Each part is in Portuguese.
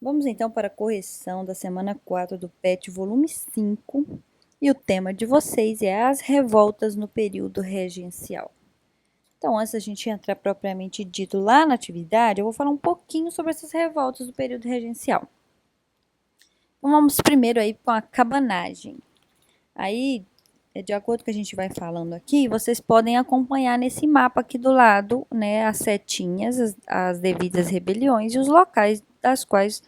Vamos então para a correção da semana 4 do PET, volume 5, e o tema de vocês é as revoltas no período regencial. Então, antes da gente entrar propriamente dito lá na atividade, eu vou falar um pouquinho sobre essas revoltas do período regencial. Então, vamos primeiro aí com a cabanagem. Aí, de acordo com o que a gente vai falando aqui, vocês podem acompanhar nesse mapa aqui do lado, né, as setinhas, as devidas rebeliões e os locais das quais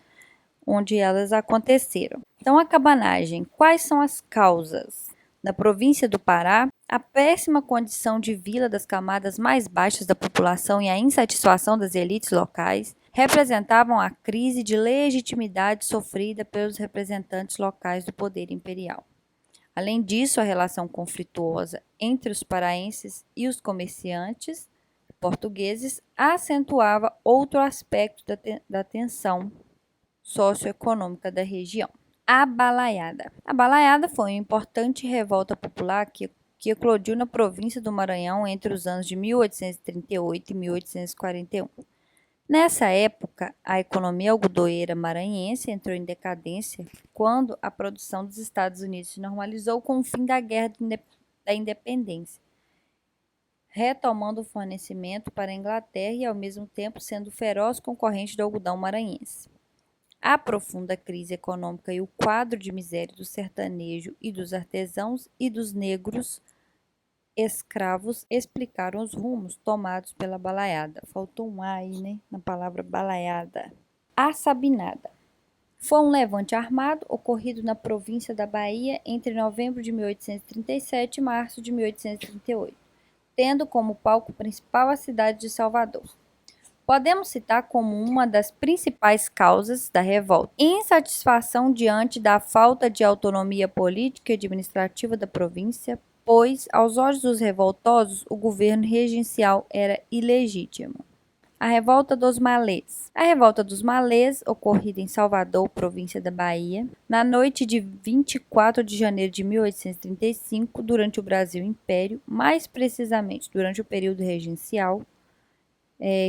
onde elas aconteceram. Então, a cabanagem. Quais são as causas? Na província do Pará, a péssima condição de vila das camadas mais baixas da população e a insatisfação das elites locais representavam a crise de legitimidade sofrida pelos representantes locais do poder imperial. Além disso, a relação conflituosa entre os paraenses e os comerciantes portugueses acentuava outro aspecto da tensão socioeconômica da região. A Balaiada. A Balaiada foi uma importante revolta popular que eclodiu na província do Maranhão entre os anos de 1838 e 1841. Nessa época, a economia algodoeira maranhense entrou em decadência quando a produção dos Estados Unidos se normalizou com o fim da Guerra da Independência, retomando o fornecimento para a Inglaterra e, ao mesmo tempo, sendo feroz concorrente do algodão maranhense. A profunda crise econômica e o quadro de miséria do sertanejo e dos artesãos e dos negros escravos explicaram os rumos tomados pela balaiada. Faltou um A aí, né, na palavra balaiada. A Sabinada. Foi um levante armado ocorrido na província da Bahia entre novembro de 1837 e março de 1838, tendo como palco principal a cidade de Salvador. Podemos citar como uma das principais causas da revolta insatisfação diante da falta de autonomia política e administrativa da província, pois, aos olhos dos revoltosos, o governo regencial era ilegítimo. A Revolta dos Malês. A Revolta dos Malês, ocorrida em Salvador, província da Bahia, na noite de 24 de janeiro de 1835, durante o Brasil Império, mais precisamente durante o período regencial,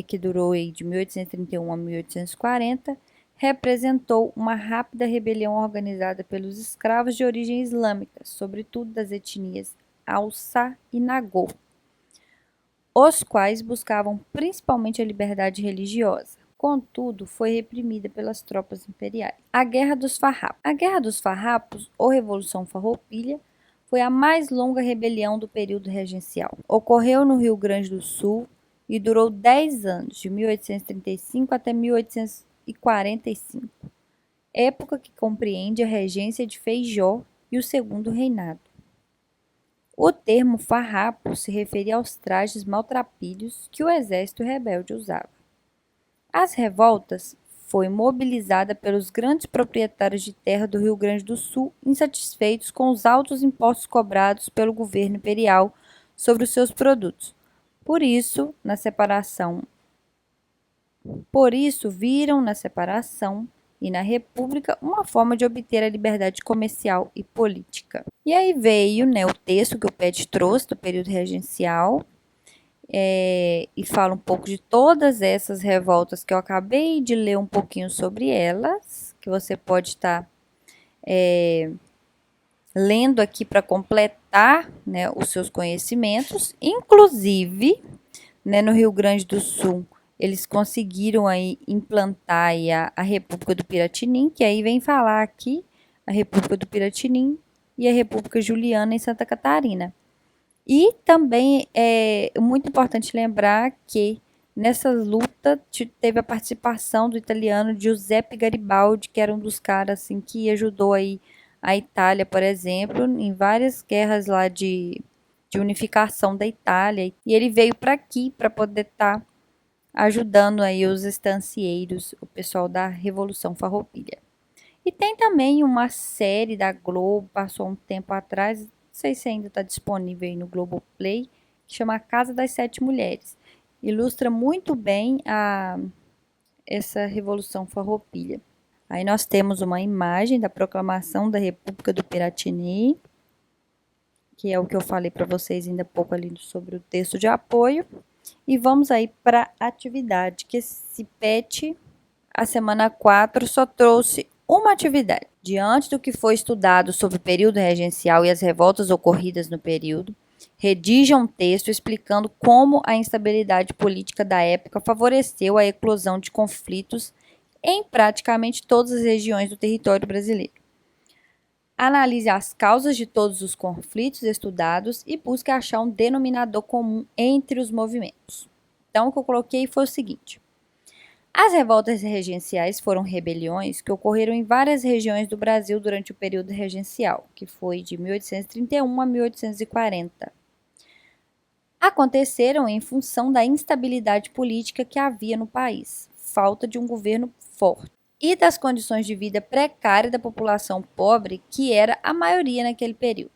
que durou de 1831 a 1840, representou uma rápida rebelião organizada pelos escravos de origem islâmica, sobretudo das etnias Hausa e Nagô, os quais buscavam principalmente a liberdade religiosa. Contudo, foi reprimida pelas tropas imperiais. A Guerra dos Farrapos. A Guerra dos Farrapos, ou Revolução Farroupilha, foi a mais longa rebelião do período regencial. Ocorreu no Rio Grande do Sul e durou 10 anos, de 1835 até 1845, época que compreende a regência de Feijó e o Segundo Reinado. O termo farrapo se referia aos trajes maltrapilhos que o exército rebelde usava. As revoltas foi mobilizada pelos grandes proprietários de terra do Rio Grande do Sul, insatisfeitos com os altos impostos cobrados pelo governo imperial sobre os seus produtos. Por isso, viram na separação e na república uma forma de obter a liberdade comercial e política. E aí veio, né, o texto que o PET trouxe do período regencial, e fala um pouco de todas essas revoltas que eu acabei de ler um pouquinho sobre elas, que você pode estar lendo aqui para completar, né, os seus conhecimentos. Inclusive, né, no Rio Grande do Sul, eles conseguiram aí implantar aí a República do Piratinim, que aí vem falar aqui a República do Piratinim e a República Juliana em Santa Catarina. E também é muito importante lembrar que nessa luta teve a participação do italiano Giuseppe Garibaldi, que era um dos caras assim, que ajudou aí a Itália, por exemplo, em várias guerras lá de unificação da Itália. E ele veio para aqui para poder estar ajudando aí os estancieiros, o pessoal da Revolução Farroupilha. E tem também uma série da Globo, passou um tempo atrás, não sei se ainda está disponível aí no Globoplay, que chama A Casa das Sete Mulheres. Ilustra muito bem essa Revolução Farroupilha. Aí nós temos uma imagem da proclamação da República do Piratini, que é o que eu falei para vocês ainda há pouco ali sobre o texto de apoio. E vamos aí para a atividade, que esse PET, a semana 4 só trouxe uma atividade. Diante do que foi estudado sobre o período regencial e as revoltas ocorridas no período, redija um texto explicando como a instabilidade política da época favoreceu a eclosão de conflitos em praticamente todas as regiões do território brasileiro. Analise as causas de todos os conflitos estudados e busque achar um denominador comum entre os movimentos. Então, o que eu coloquei foi o seguinte: as revoltas regenciais foram rebeliões que ocorreram em várias regiões do Brasil durante o período regencial, que foi de 1831 a 1840. Aconteceram em função da instabilidade política que havia no país, falta de um governo forte e das condições de vida precárias da população pobre, que era a maioria naquele período.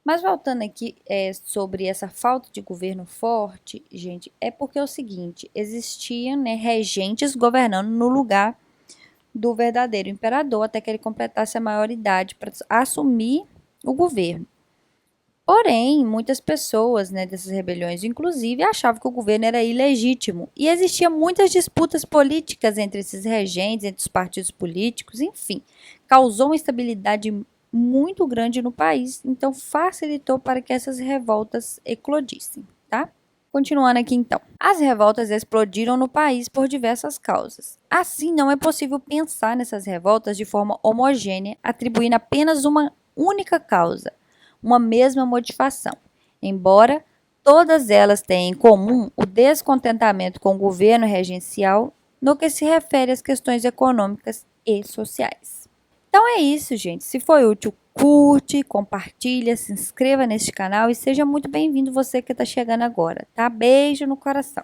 Mas voltando aqui sobre essa falta de governo forte, gente, é porque é o seguinte: existiam, regentes governando no lugar do verdadeiro imperador até que ele completasse a maioridade para assumir o governo. Porém, muitas pessoas, dessas rebeliões, inclusive, achavam que o governo era ilegítimo e existiam muitas disputas políticas entre esses regentes, entre os partidos políticos, enfim, causou uma instabilidade muito grande no país, então facilitou para que essas revoltas eclodissem, tá? Continuando aqui então. As revoltas explodiram no país por diversas causas. Assim, não é possível pensar nessas revoltas de forma homogênea, atribuindo apenas uma única causa, uma mesma motivação, embora todas elas tenham em comum o descontentamento com o governo regencial no que se refere às questões econômicas e sociais. Então é isso, gente. Se foi útil, curte, compartilha, se inscreva neste canal e seja muito bem-vindo você que está chegando agora, tá? Beijo no coração.